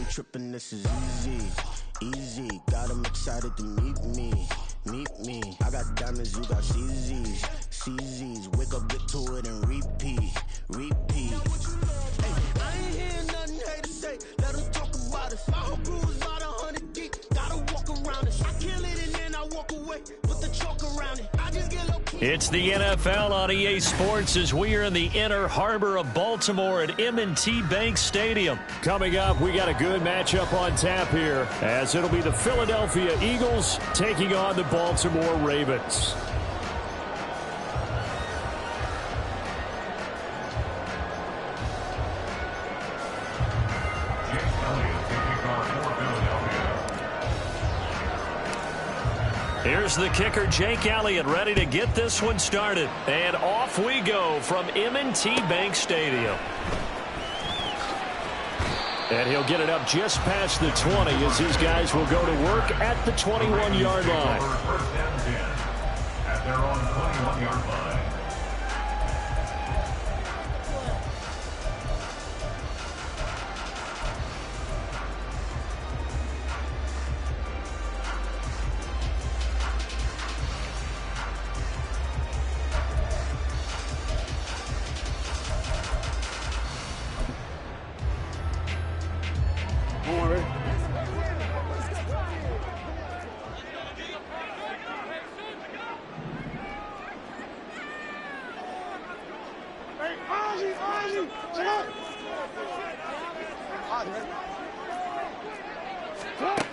ain't tripping, this is easy. Easy, got them excited to meet me. Meet me. I got diamonds, you got CZs. CZs, wake up, get to it, and repeat. Repeat. Hey, I ain't hearing nothing haters say. Let them talk about us. My whole crew is about 100 deep. Gotta walk around it. I kill it and then I walk away. Put the chalk around it. I just get low key. It's the NFL on EA Sports as we are in the inner harbor of Baltimore at M&T Bank Stadium. Coming up, we got a good matchup on tap here, as it'll be the Philadelphia Eagles taking on the Baltimore Ravens. Here's the kicker, Jake Elliott, ready to get this one started. And off we go from M&T Bank Stadium. And he'll get it up just past the 20 as these guys will go to work at the 21-yard line. At their own 21-yard line.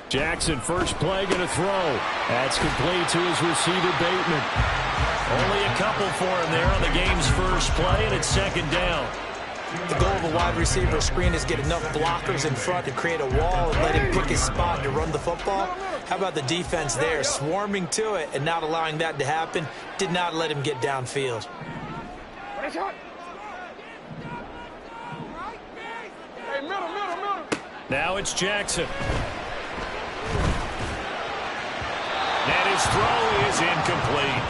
Jackson, first play, going to throw. That's complete to his receiver, Bateman. Only a couple for him there on the game's first play, and it's second down. The goal of a wide receiver screen is get enough blockers in front to create a wall and let him pick his spot to run the football. How about the defense there, swarming to it and not allowing that to happen? Did not let him get downfield. Now it's Jackson. And his throw is incomplete.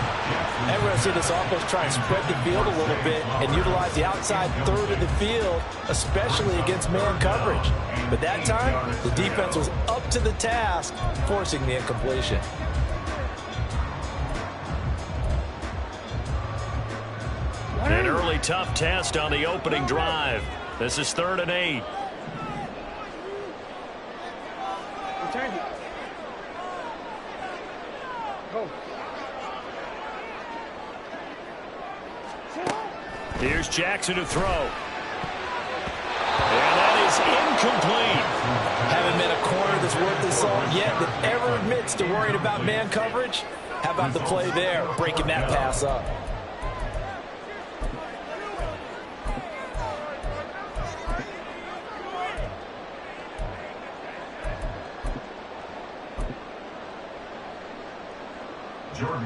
Everyone see this offense try and spread the field a little bit and utilize the outside third of the field, especially against man coverage. But that time, the defense was up to the task, forcing the incompletion. An early tough test on the opening drive. This is 3rd and 8. Here's Jackson to throw. And that is incomplete. Haven't met a corner that's worth his salt yet that ever admits to worrying about man coverage. How about the play there, breaking that pass up?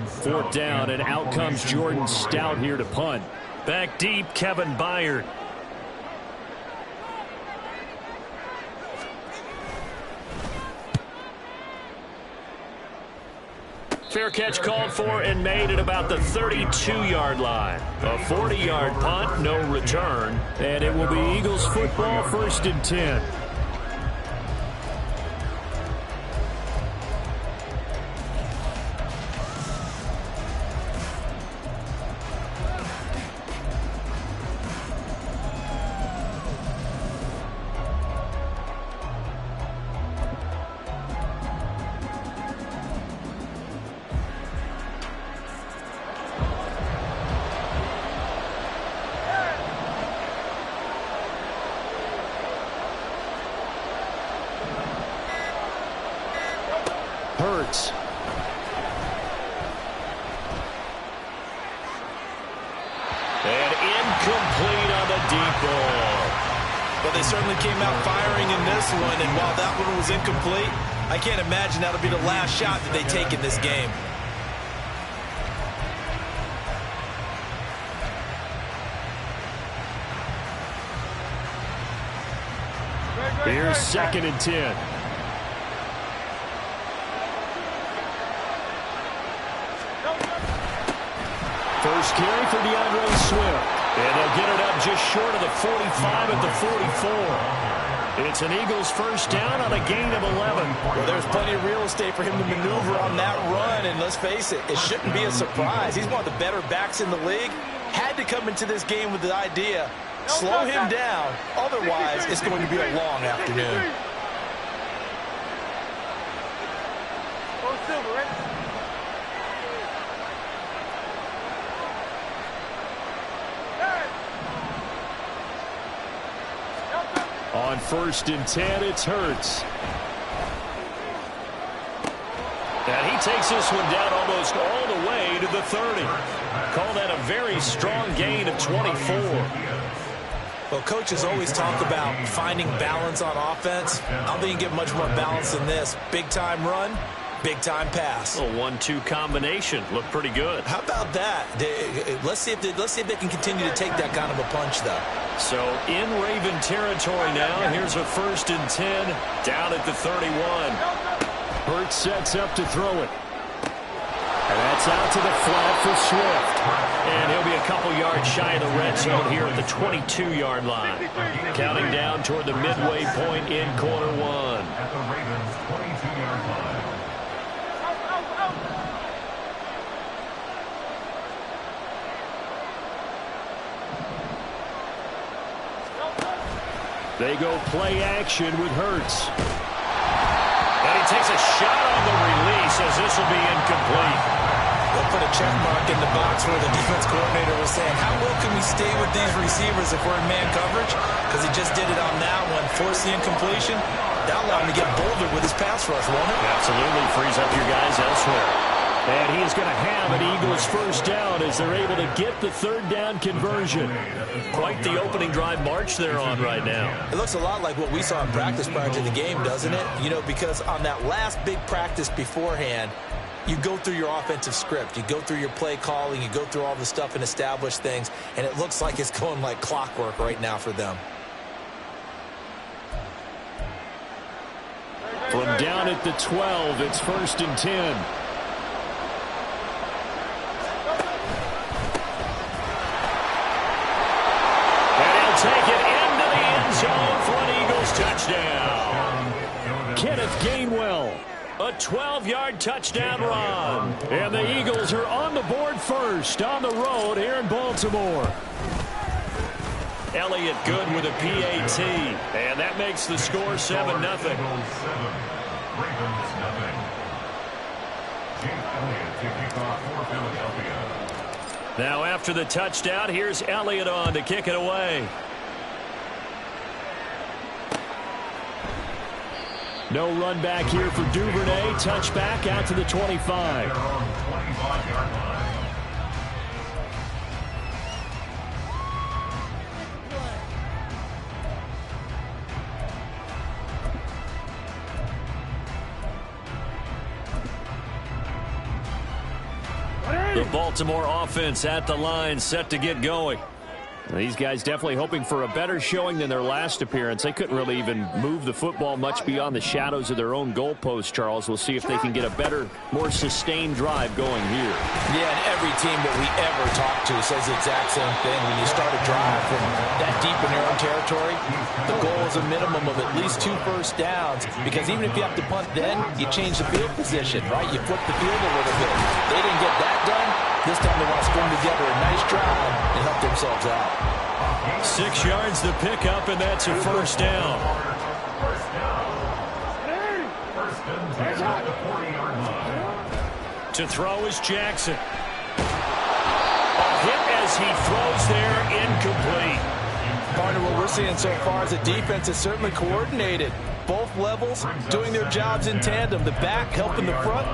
Fourth down, and out comes Jordan Stout here to punt. Back deep, Kevin Byard. Fair catch called for and made at about the 32-yard line. A 40-yard punt, no return, and it will be Eagles football, 1st and 10. Hurts. And incomplete on the deep ball. Well, they certainly came out firing in this one, and while that one was incomplete, I can't imagine that'll be the last shot that they take in this game. Here's 2nd and 10. First carry for DeAndre Swift. And they'll get it up just short of the 45 at the 44. It's an Eagles first down on a gain of 11. Well, there's plenty of real estate for him to maneuver on that run, and let's face it, it shouldn't be a surprise. He's one of the better backs in the league. Had to come into this game with the idea, slow him down, otherwise it's going to be a long afternoon. On 1st and 10, it's Hurts. And he takes this one down almost all the way to the 30. Call that a very strong gain of 24. Well, coaches always talk about finding balance on offense. I don't think you can get much more balance than this. Big-time run, big-time pass. A 1-2 combination. Looked pretty good. How about that? Let's see if they can continue to take that kind of a punch, though. So in Raven territory now. Here's a 1st and 10 down at the 31. Hurts sets up to throw it. And that's out to the flat for Swift. And he'll be a couple yards shy of the red zone here at the 22-yard line. Counting down toward the midway point in quarter one. At the Ravens' 22-yard line. They go play action with Hurts. And he takes a shot on the release as this will be incomplete. They'll put a check mark in the box where the defense coordinator was saying, how well can we stay with these receivers if we're in man coverage? Because he just did it on that one, forced the incompletion. That'll allow him to get bolder with his pass rush, won't it? Absolutely, frees up your guys elsewhere. And he is going to have an Eagles first down as they're able to get the 3rd down conversion. Quite the opening drive march they're on right now. It looks a lot like what we saw in practice prior to the game, doesn't it? You know, because on that last big practice beforehand, you go through your offensive script. You go through your play calling. You go through all the stuff and establish things. And it looks like it's going like clockwork right now for them. From down at the 12, it's 1st and 10. Take it into the end zone for an Eagles touchdown. Kenneth Gainwell, a 12-yard touchdown run. And the Eagles are on the board first on the road here in Baltimore. Elliott good with a PAT. And that makes the score 7-0. Ravens 7, Ravens nothing. Chase Elliott to kick off for Philadelphia. Now after the touchdown, here's Elliott on to kick it away. No run back here for Duvernay. Touchback out to the 25. The Baltimore offense at the line, set to get going. These guys definitely hoping for a better showing than their last appearance. They couldn't really even move the football much beyond the shadows of their own goalpost, Charles. We'll see if they can get a better, more sustained drive going here. Yeah, and every team that we ever talk to says the exact same thing. When you start a drive from that deep in your own territory, the goal is a minimum of at least 2 first downs, because even if you have to punt then, you change the field position, right? You flip the field a little bit. They didn't get that done. This time they want to string together a nice drive and help themselves out. 6 yards the pickup, and that's a first down. To throw is Jackson. A hit as he throws there, incomplete. Partner, what we're seeing so far is the defense is certainly coordinated. Both levels doing their jobs in tandem. The back helping the front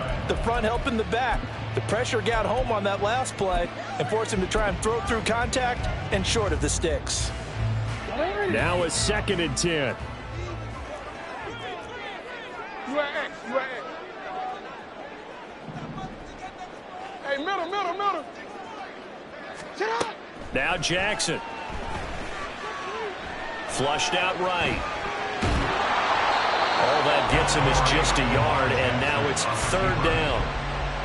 helping the back. The pressure got home on that last play and forced him to try and throw through contact and short of the sticks. Now a 2nd and 10. Hey, middle. Now Jackson. Flushed out right. All that gets him is just a yard, and now it's 3rd down.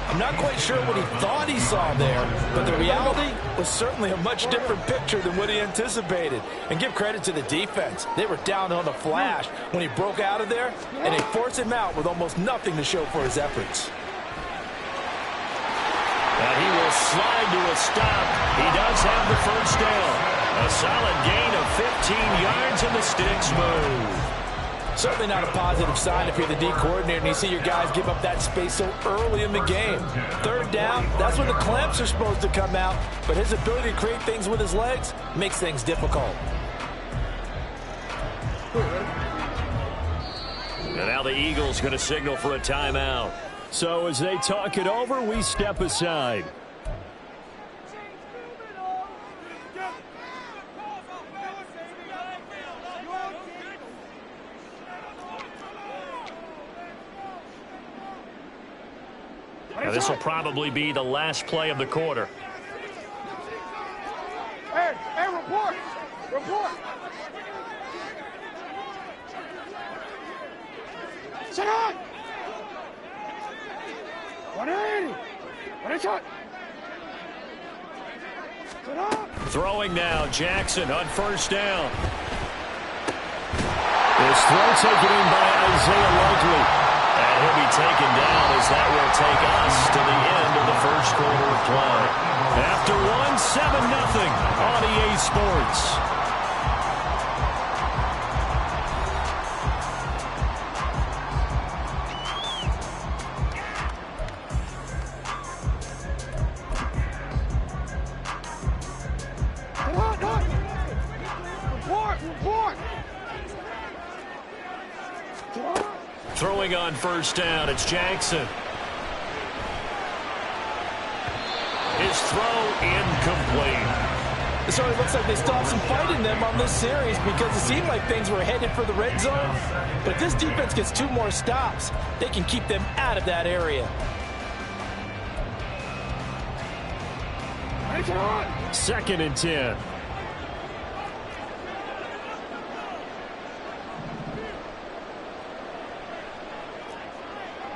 I'm not quite sure what he thought he saw there, but the reality was certainly a much different picture than what he anticipated. And give credit to the defense. They were down on the flash when he broke out of there, and they forced him out with almost nothing to show for his efforts. And he will slide to a stop. He does have the first down. A solid gain of 15 yards, and the sticks move. Certainly not a positive sign if you're the D coordinator and you see your guys give up that space so early in the game. Third down, that's when the clamps are supposed to come out, but his ability to create things with his legs makes things difficult. And now the Eagles going to signal for a timeout. So as they talk it over, we step aside. Now this will probably be the last play of the quarter. Hey, report! Report! Sit on! 180! 180! Sit on! Throwing now, Jackson on first down. This throw taken in by Isaiah Likely. And he'll be taken down as that will take us to the end of the first quarter of play. After 7-0 on EA Sports. Throwing on first down, it's Jackson. His throw incomplete. It certainly looks like they still have some fight in them on this series because it seemed like things were headed for the red zone. But if this defense gets 2 more stops, they can keep them out of that area. 2nd and 10.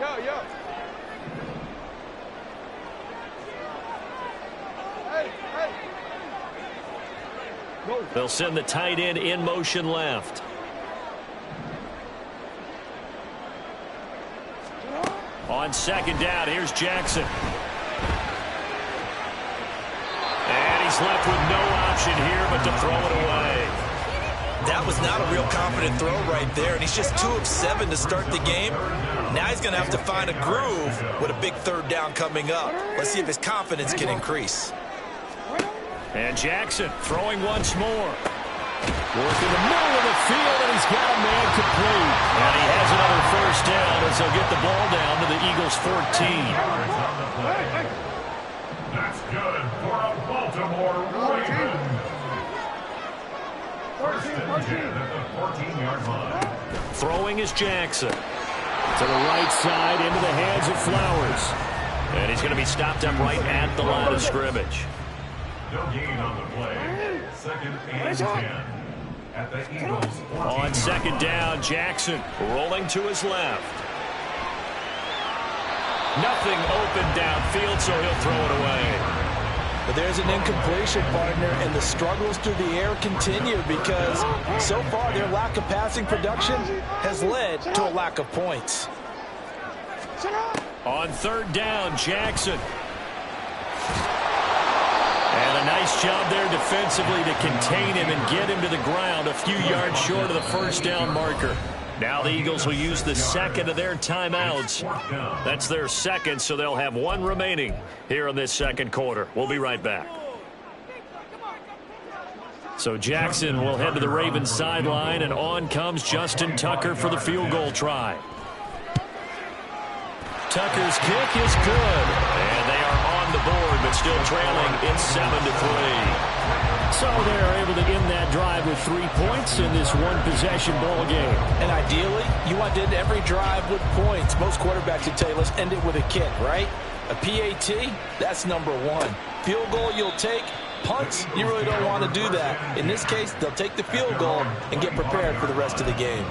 Yo. Hey. Go. They'll send the tight end in motion left. On 2nd down, here's Jackson. And he's left with no option here but to throw it away. That was not a real confident throw right there, and he's just 2 of 7 to start the game. Now he's going to have to find a groove with a big 3rd down coming up. Let's see if his confidence can increase. And Jackson throwing once more. Working the middle of the field, and he's got a man complete. And he has another first down as they'll get the ball down to the Eagles' 14. That's good for a Baltimore Raven. 1st and 10 at the 14-yard line. Throwing is Jackson. To the right side, into the hands of Flowers. And he's going to be stopped up right at the line of scrimmage. No gain on the play. 2nd and 10 at the Eagles' 14. On 2nd down, Jackson rolling to his left. Nothing open downfield, so he'll throw it away. But there's an incompletion, partner, and the struggles through the air continue because so far their lack of passing production has led to a lack of points. On 3rd down, Jackson. And a nice job there defensively to contain him and get him to the ground a few yards short of the first down marker. Now the Eagles will use the 2nd of their timeouts. That's their 2nd, so they'll have 1 remaining here in this 2nd quarter. We'll be right back. So Jackson will head to the Ravens sideline, and on comes Justin Tucker for the field goal try. Tucker's kick is good, and they are on the board, but still trailing. It's 7-3. So they're able to end that drive with 3 points in this one-possession ball game. And ideally, you want to end every drive with points. Most quarterbacks would tell you, let's end it with a kick, right? A PAT, that's number 1. Field goal you'll take. Punts, you really don't want to do that. In this case, they'll take the field goal and get prepared for the rest of the game.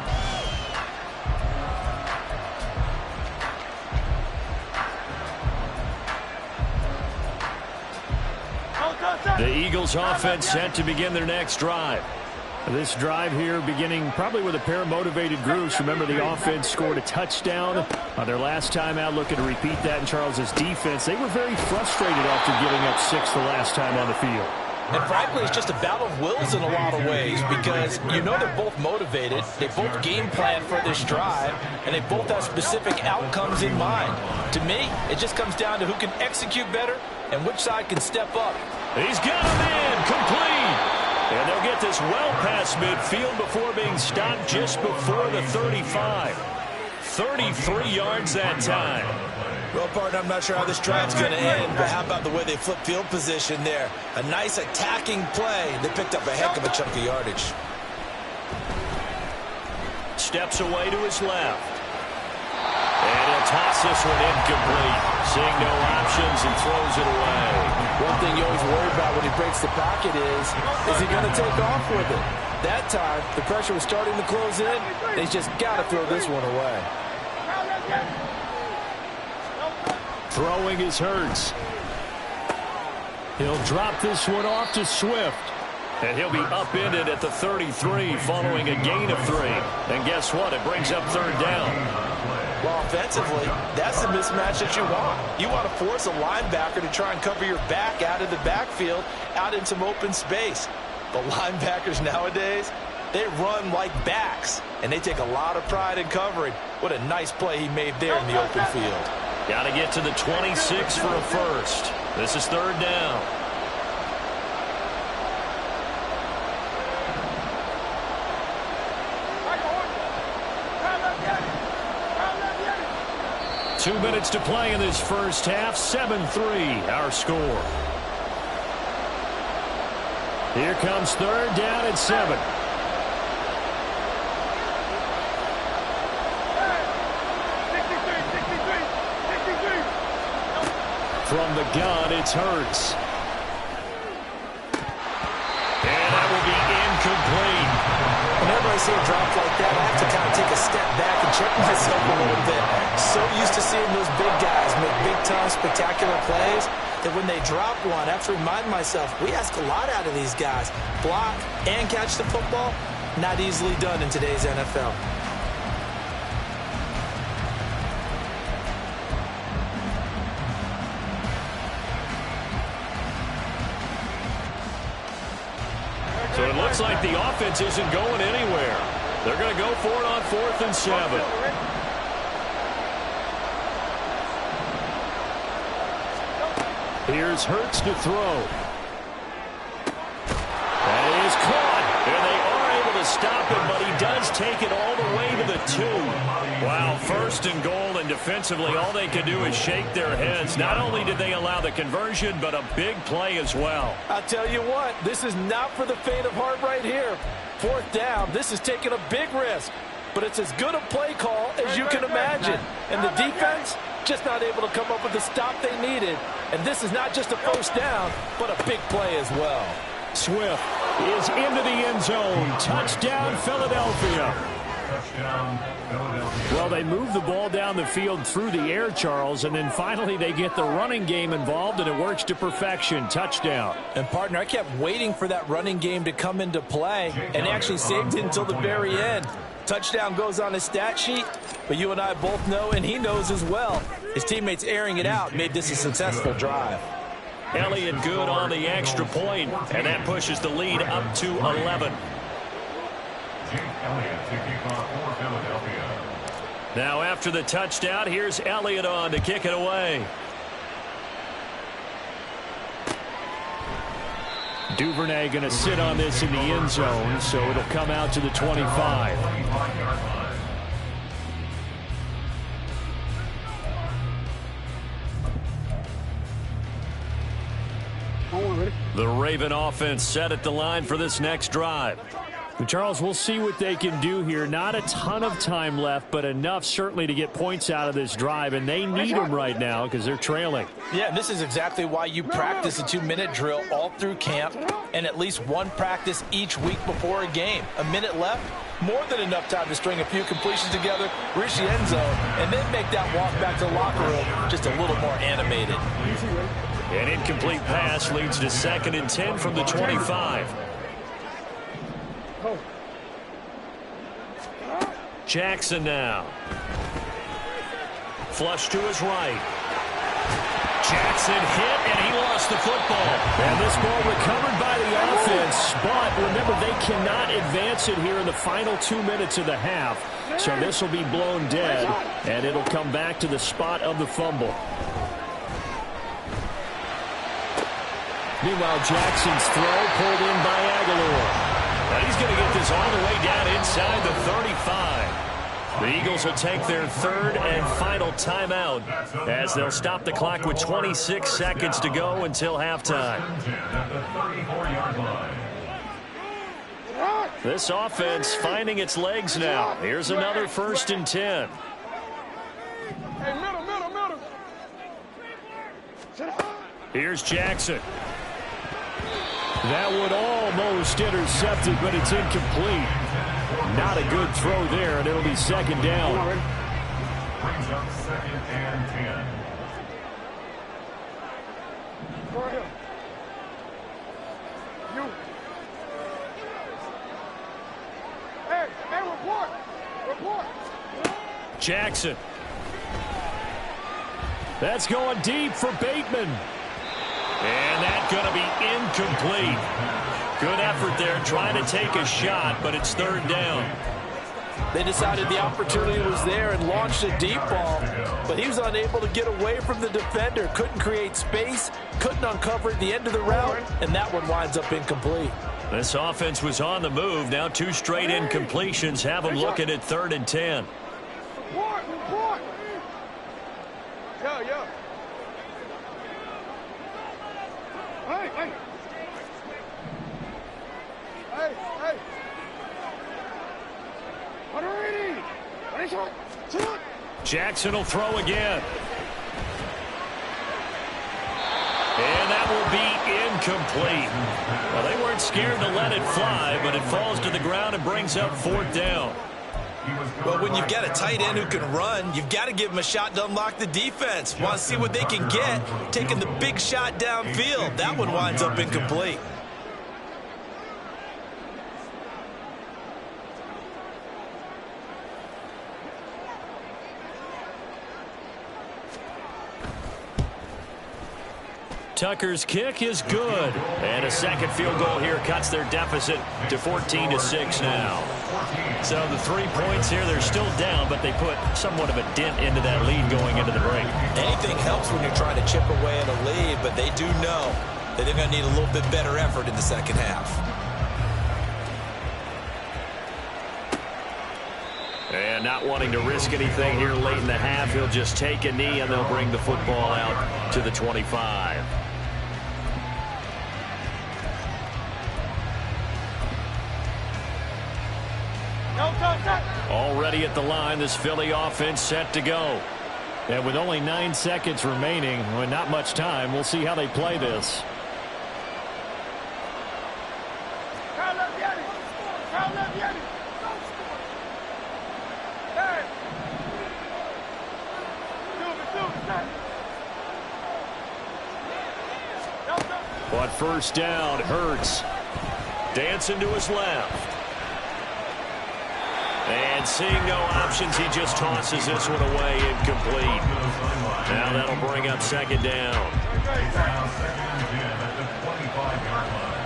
The Eagles offense set to begin their next drive. This drive here beginning probably with a pair of motivated groups. Remember, the offense scored a touchdown on their last time out, looking to repeat that in Charles's defense. They were very frustrated after giving up 6 the last time on the field. And frankly, it's just a battle of wills in a lot of ways because you know they're both motivated, they both game plan for this drive, and they both have specific outcomes in mind. To me, it just comes down to who can execute better and which side can step up. He's got him in, complete. And they'll get this well past midfield before being stopped just before the 35. 33 yards that time. Well, partner, I'm not sure how this drive's going to end, but how about the way they flip field position there? A nice attacking play. They picked up a heck of a chunk of yardage. Steps away to his left. And he'll toss this one incomplete. Seeing no options and throws it away. One thing you always worry about when he breaks the pocket is he going to take off with it? That time, the pressure was starting to close in. They just got to throw this one away. Throwing is Hurts. He'll drop this one off to Swift. And he'll be upended at the 33 following a gain of 3. And guess what? It brings up third down. Well, offensively, that's the mismatch that you want. You want to force a linebacker to try and cover your back out of the backfield, out in some open space. But linebackers nowadays, they run like backs, and they take a lot of pride in covering. What a nice play he made there in the open field. Got to get to the 26 for a first. This is third down. Two minutes to play in this first half. 7-3 our score. Here comes third down at 7. From the gun, it's Hurts. And that will be incomplete. Whenever I see a drop like that, I have to kind of take a step back and check myself a little bit. So used to seeing those big guys make big-time, spectacular plays that when they drop one, I have to remind myself, we ask a lot out of these guys. Block and catch the football, not easily done in today's NFL. So it looks like the offense isn't going anywhere. They're going to go for it on 4th and 7. Here's Hurts to throw. That is caught. And they are able to stop him, but he does take it all the way to the 2. Wow, 1st and goal, and defensively all they can do is shake their heads. Not only did they allow the conversion, but a big play as well. I'll tell you what, this is not for the faint of heart right here. 4th down, this is taking a big risk, but it's as good a play call as you can imagine. And the defense just not able to come up with the stop they needed. And this is not just a first down, but a big play as well. Swift is into the end zone. Touchdown, Philadelphia. Touchdown, Philadelphia. Well, they move the ball down the field through the air, Charles, and then finally they get the running game involved, and it works to perfection. Touchdown. And, partner, I kept waiting for that running game to come into play and actually saved it until the very end. Touchdown goes on his stat sheet, but you and I both know, and he knows as well, his teammates airing it out made this a successful drive. Elliott good on the extra point, and that pushes the lead up to 11. Jake Elliott taking off for Philadelphia. Now after the touchdown, here's Elliott on to kick it away. Duvernay going to sit on this in the end zone, so it'll come out to the 25. The Raven offense set at the line for this next drive. Charles, we'll see what they can do here. Not a ton of time left, but enough certainly to get points out of this drive, and they need them right now because they're trailing. Yeah, and this is exactly why you practice a 2-minute drill all through camp and at least one practice each week before a game. A minute left, more than enough time to string a few completions together, reach the end zone, and then make that walk back to the locker room just a little more animated. An incomplete pass leads to 2nd and 10 from the 25. Jackson now. Flush to his right. Jackson hit, and he lost the football. And this ball recovered by the offense, but remember, they cannot advance it here in the final 2 minutes of the half. So this will be blown dead, and it'll come back to the spot of the fumble. Meanwhile, Jackson's throw pulled in by Aguilar. And he's going to get this all the way down inside the 35. The Eagles will take their 3rd and final timeout as they'll stop the clock with 26 seconds to go until halftime. This offense finding its legs now. Here's another 1st and 10. Hey, middle. Here's Jackson. That would almost intercept it, but it's incomplete. Not a good throw there, and it'll be 2nd down. Brings up 2nd and 10. Go ahead. You. Hey, report. Jackson. That's going deep for Bateman. And that's going to be incomplete. Good effort there trying to take a shot, but it's 3rd down. They decided the opportunity was there and launched a deep ball, but he was unable to get away from the defender, couldn't create space, couldn't uncover at the end of the route, and that one winds up incomplete. This offense was on the move. Now 2 straight incompletions have them looking at 3rd and 10. Report. Yeah. Hey. Jackson will throw again. And that will be incomplete. Well, they weren't scared to let it fly, but it falls to the ground and brings up 4th down. Well, when you've got a tight end who can run, you've got to give him a shot to unlock the defense. Want to see what they can get, taking the big shot downfield. That one winds up incomplete. Tucker's kick is good. And a 2nd field goal here cuts their deficit to 14-6 now. So the 3 points here, they're still down, but they put somewhat of a dent into that lead going into the break. Anything helps when you're trying to chip away at a lead, but they do know that they're going to need a little bit better effort in the 2nd half. And not wanting to risk anything here late in the half, he'll just take a knee, and they'll bring the football out to the 25. Already at the line, this Philly offense set to go. And with only 9 seconds remaining, well, not much time, we'll see how they play this. But 1st down, Hurts. Dancing to his left. And seeing no options, he just tosses this one away, incomplete. Now that'll bring up 2nd down. Now 2nd and 10 at the 25-yard line.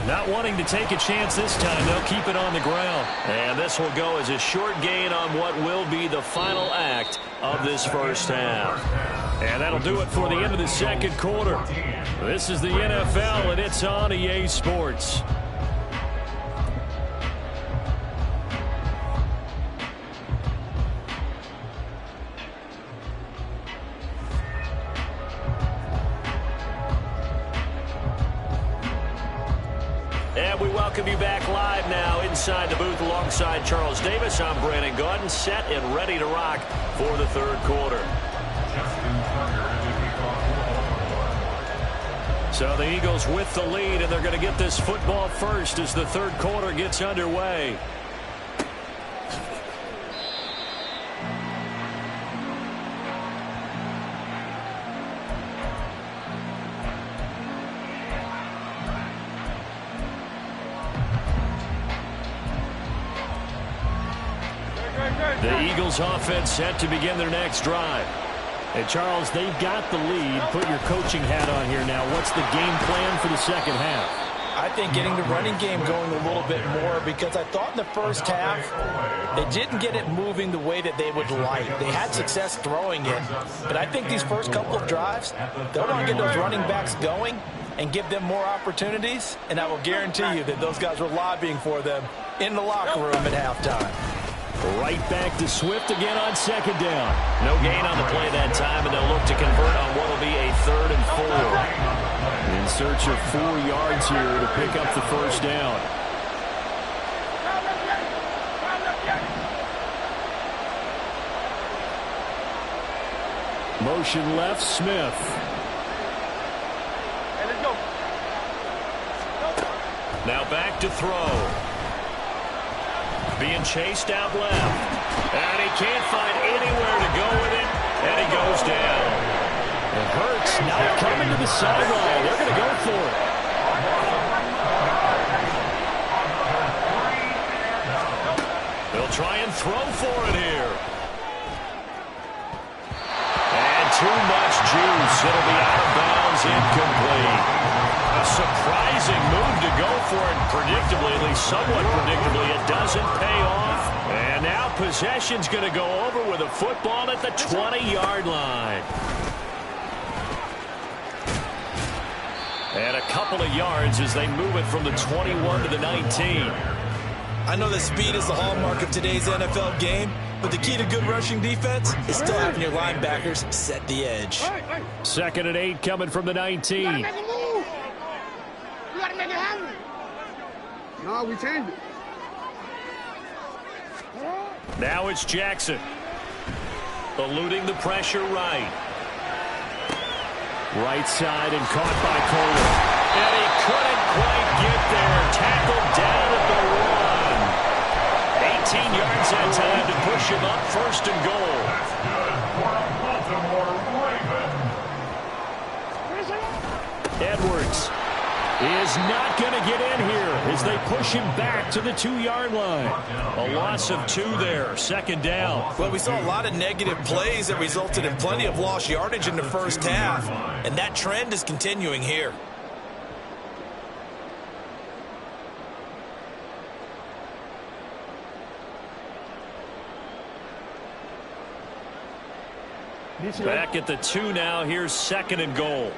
Not wanting to take a chance this time, they'll keep it on the ground. And this will go as a short gain on what will be the final act of this 1st half. And that'll do it for the end of the 2nd quarter. This is the NFL, and it's on EA Sports. And we welcome you back live now inside the booth alongside Charles Davis. I'm Brandon Gaudin, set and ready to rock for the 3rd quarter. So the Eagles with the lead, and they're going to get this football first as the third quarter gets underway. The Eagles offense set to begin their next drive. And Charles, they've got the lead. Put your coaching hat on here now. What's the game plan for the second half? I think getting the running game going a little bit more, because I thought in the first half they didn't get it moving the way that they would like. They had success throwing it, but I think these first couple of drives, they'll want to get those running backs going and give them more opportunities, and I will guarantee you that those guys were lobbying for them in the locker room at halftime. Right back to Swift again on second down. No gain on the play that time, and they'll look to convert on what will be a 3rd and 4. In search of 4 yards here to pick up the first down. Motion left, Smith. Now back to throw. Being chased out left. And he can't find anywhere to go with it. And he goes down. And Hurts now coming to the sideline. They're going to go for it. They'll try and throw for it here. And too much juice. It'll be out of bounds, incomplete. A surprising move to go for it. Predictably, at least somewhat predictably, it doesn't pay off. And now possession's going to go over with a football at the 20-yard line. And a couple of yards as they move it from the 21 to the 19. I know that speed is the hallmark of today's NFL game, but the key to good rushing defense is still having your linebackers set the edge. 2nd and 8 coming from the 19. No, we changed it. Now it's Jackson. Eluding the pressure right. Right side and caught by Kohler. And he couldn't quite get there. Tackled down at the 1. 18 yards that time to push him up 1st and goal. That's good for a Baltimore Raven. Edwards is not going to get in here as they push him back to the 2-yard line. A loss of 2 there, 2nd down. Well, we saw a lot of negative plays that resulted in plenty of lost yardage in the first half, and that trend is continuing here. Back at the 2 now. Here's 2nd and goal.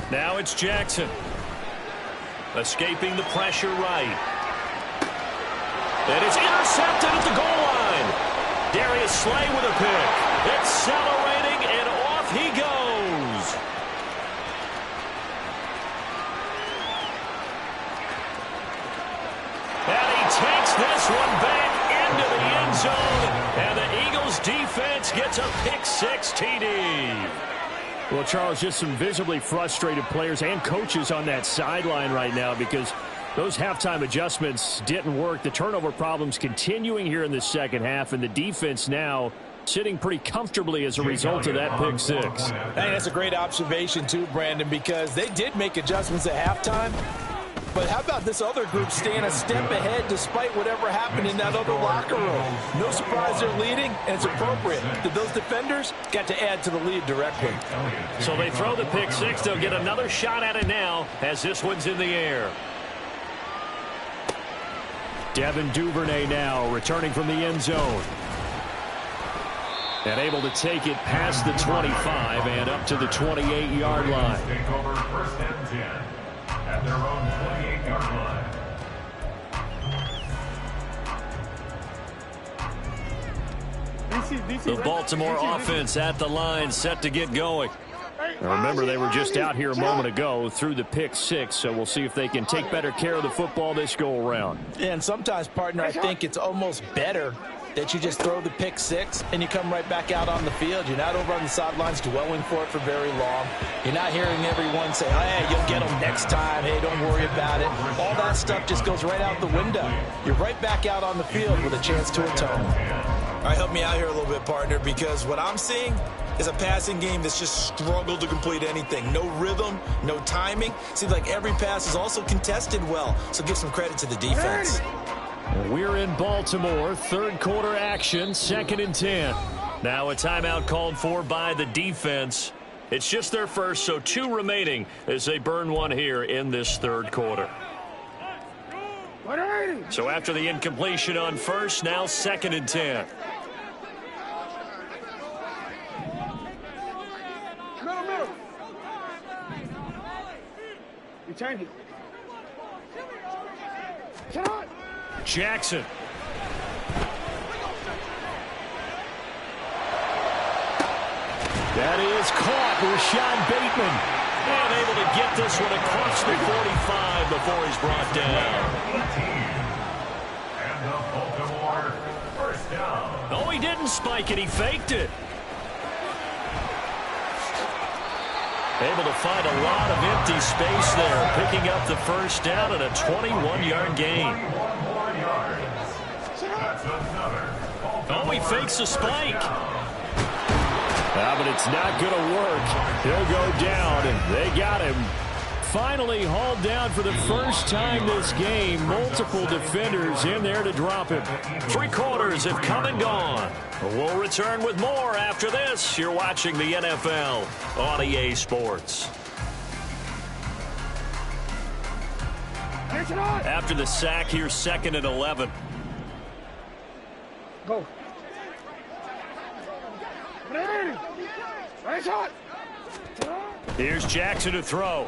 Now it's Jackson. Escaping the pressure right. And it's intercepted at the goal line. Darius Slay with a pick. Accelerating, and off he goes. And he takes this one back into the end zone. And the Eagles defense gets a pick-6 TD. Well, Charles, just some visibly frustrated players and coaches on that sideline right now because those halftime adjustments didn't work. The turnover problems continuing here in the second half, and the defense now sitting pretty comfortably as a result of that pick-6. I think that's a great observation, too, Brandon, because they did make adjustments at halftime. But how about this other group staying a step ahead despite whatever happened in that other locker room? No surprise they're leading, and it's appropriate that those defenders got to add to the lead directly. So they throw the pick-6. They'll get another shot at it now as this one's in the air. Devin Duvernay now returning from the end zone. And able to take it past the 25 and up to the 28-yard line. Take over 1st and 10 at their own 28-yard line. The Baltimore offense at the line, set to get going. Now remember, they were just out here a moment ago through the pick-6, so we'll see if they can take better care of the football this go-around. And sometimes, partner, I think it's almost better that you just throw the pick six and you come right back out on the field. You're not over on the sidelines dwelling for it for very long. You're not hearing everyone say, hey, you'll get them next time. Hey, don't worry about it. All that stuff just goes right out the window. You're right back out on the field with a chance to atone. All right, help me out here a little bit, partner, because what I'm seeing is a passing game that's just struggled to complete anything. No rhythm, no timing. Seems like every pass is also contested well, so give some credit to the defense. We're in Baltimore, third quarter action, 2nd and 10. Now a timeout called for by the defense. It's just their first, so 2 remaining as they burn one here in this third quarter. So after the incompletion on first, now 2nd and 10. Jackson. That is caught. Rashawn Bateman. And able to get this one across the 45 before he's brought down. And the Baltimore first down. Oh, he didn't spike it. He faked it. Able to find a lot of empty space there, picking up the first down and a 21-yard gain. 21 more yards. That's another. Oh, he fakes a spike. But it's not going to work. He'll go down, and they got him. Finally hauled down for the first time this game. Multiple defenders in there to drop him. 3 quarters have come and gone. We'll return with more after this. You're watching the NFL on EA Sports. After the sack, here's 2nd and 11. Go. Here's Jackson to throw.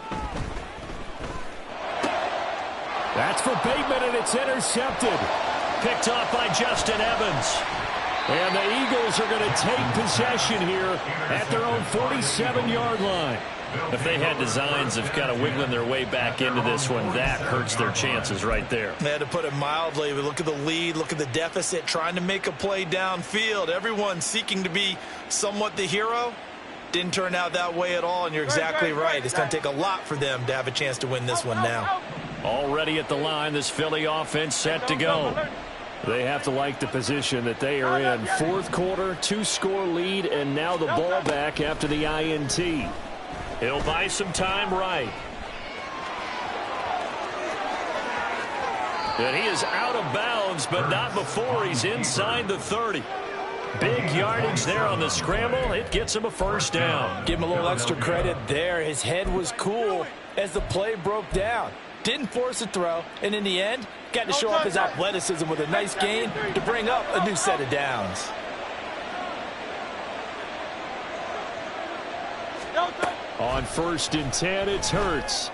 That's for Bateman, and it's intercepted. Picked off by Justin Evans. And the Eagles are going to take possession here at their own 47-yard line. If they had designs of kind of wiggling their way back into this one, that hurts their chances right there. They had to put it mildly. Look at the lead, look at the deficit, trying to make a play downfield. Everyone seeking to be somewhat the hero. Didn't turn out that way at all, and you're exactly right. It's going to take a lot for them to have a chance to win this one now. Already at the line, this Philly offense set to go. They have to like the position that they are in. 4th quarter, 2-score lead, and now the ball back after the INT. He'll buy some time right. And he is out of bounds, but not before he's inside the 30. Big yardage there on the scramble. It gets him a first down. Give him a little extra credit there. His head was cool as the play broke down. Didn't force a throw, and in the end, got to show off his athleticism with a nice gain to bring up a new set of downs. On 1st and 10, it's Hurts.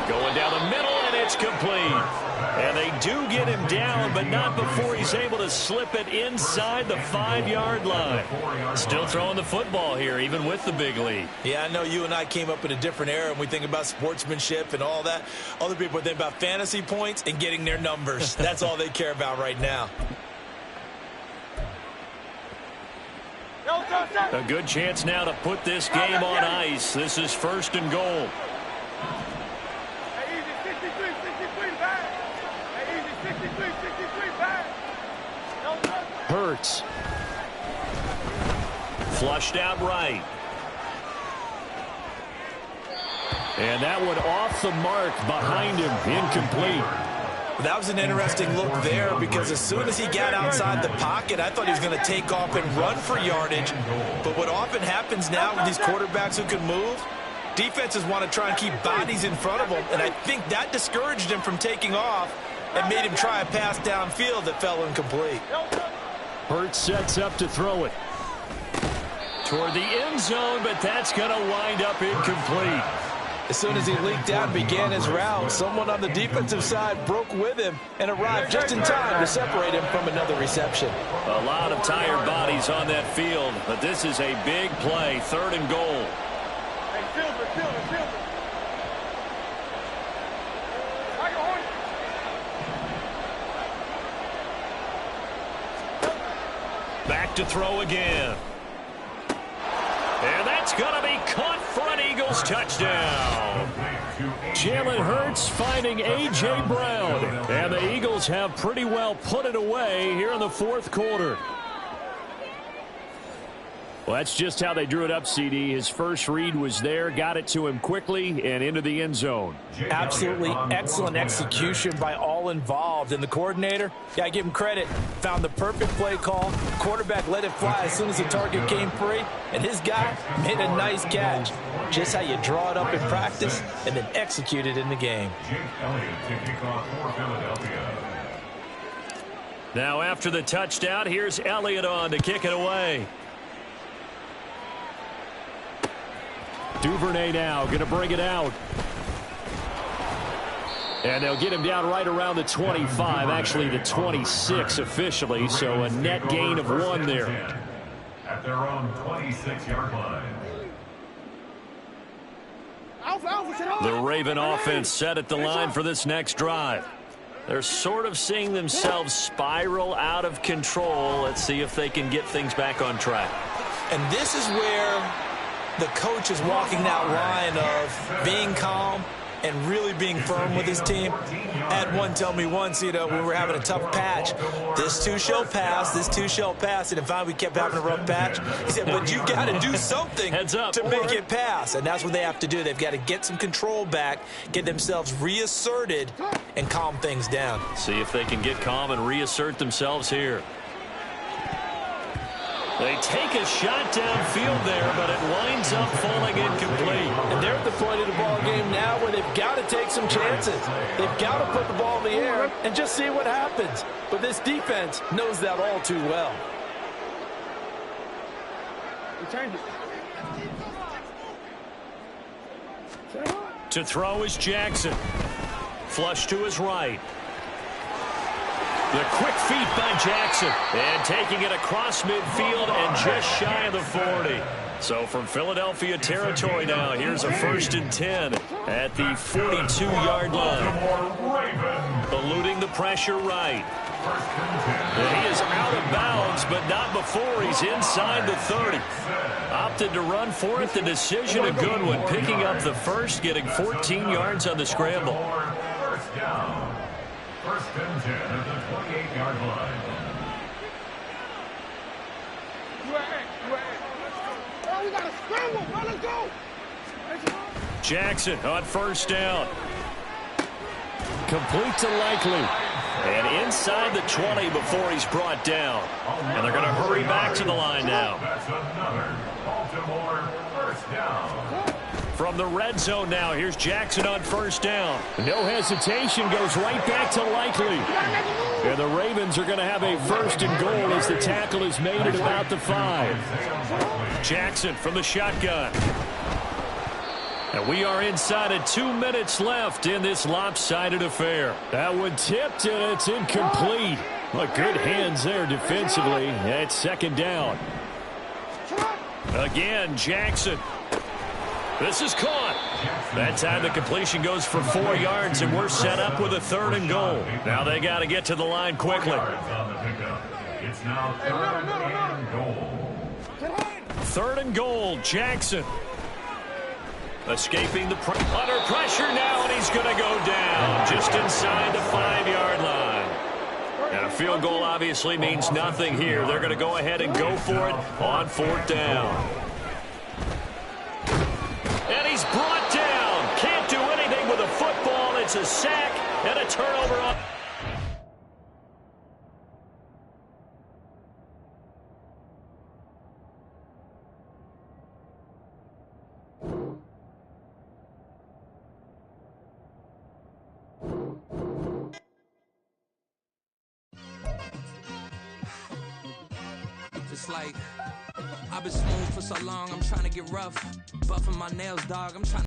Going down the middle, and it's complete. And they do get him down, but not before he's able to slip it inside the 5-yard line. Still throwing the football here, even with the big lead. Yeah, I know you and I came up in a different era, and we think about sportsmanship and all that. Other people think about fantasy points and getting their numbers. That's all they care about right now. A good chance now to put this game on ice. This is 1st and goal. Hurts. Flushed out right. And that one off the mark behind him. Incomplete. That was an interesting look there because as soon as he got outside the pocket, I thought he was going to take off and run for yardage. But what often happens now with these quarterbacks who can move, defenses want to try and keep bodies in front of them. And I think that discouraged him from taking off and made him try a pass downfield that fell incomplete. Hurts sets up to throw it toward the end zone, but that's going to wind up incomplete. As soon as he leaked out and began his route, someone on the defensive side broke with him and arrived just in time to separate him from another reception. A lot of tired bodies on that field, but this is a big play, 3rd and goal. back to throw again. And that's going to be caught for an Eagles touchdown. Jalen Hurts finding A.J. Brown. And the Eagles have pretty well put it away here in the fourth quarter. Well, that's just how they drew it up, CD. His first read was there, got it to him quickly, and into the end zone. Absolutely excellent execution by all involved. And the coordinator, yeah, I give him credit, found the perfect play call. Quarterback let it fly as soon as the target came free, and his guy made a nice catch. Just how you draw it up in practice and then execute it in the game. Now after the touchdown, here's Elliott on to kick it away. Duvernay now going to bring it out. And they'll get him down right around the 25, actually the 26 officially, so a net gain of 1 there. At their own 26-yard line. The Raven offense set at the line for this next drive. They're sort of seeing themselves spiral out of control. Let's see if they can get things back on track. And this is where the coach is walking that line of being calm and really being firm with his team. I had one tell me once, you know, when we were having a tough patch, this too shall pass, this too shall pass. And if we kept having a rough patch, he said, but you got to do something to make it pass. And that's what they have to do. They've got to get some control back, get themselves reasserted, and calm things down. See if they can get calm and reassert themselves here. They take a shot downfield there, but it winds up falling incomplete. And they're at the point of the ball game now where they've got to take some chances. They've got to put the ball in the air and just see what happens. But this defense knows that all too well. To throw is Jackson. Flush to his right. The quick feet by Jackson. And taking it across midfield and just shy of the 40. So from Philadelphia territory now, here's a 1st and 10 at the 42-yard line. Eluding the pressure right. And he is out of bounds, but not before he's inside the 30. Opted to run for it. The decision a good one. Picking up the first, getting 14 yards on the scramble. First down. 1st and 10 at the 28-yard line. Oh, we got to scramble. Let's go. Jackson on 1st down. Complete to Likely. And inside the 20 before he's brought down. And they're going to hurry back to the line now. That's another Baltimore 1st down. From the red zone now, here's Jackson on 1st down. No hesitation, goes right back to Likely. And the Ravens are going to have a 1st and goal as the tackle is made at about the 5. Jackson from the shotgun. And we are inside of 2 minutes left in this lopsided affair. That one tipped, and it's incomplete. Well, good hands there defensively. It's 2nd down. Again, Jackson. This is caught. That time the completion goes for 4 yards, and we're set up with a 3rd and goal. Now they got to get to the line quickly. It's now 3rd and goal. 3rd and goal, Jackson. Escaping the under pressure now, and he's going to go down just inside the 5-yard line. And a field goal obviously means nothing here. They're going to go ahead and go for it on 4th down. And he's brought down. Can't do anything with a football. It's a sack and a turnover on. Just like I've been smooth for so long, I'm trying to get rough. Buffing my nails, dog. I'm trying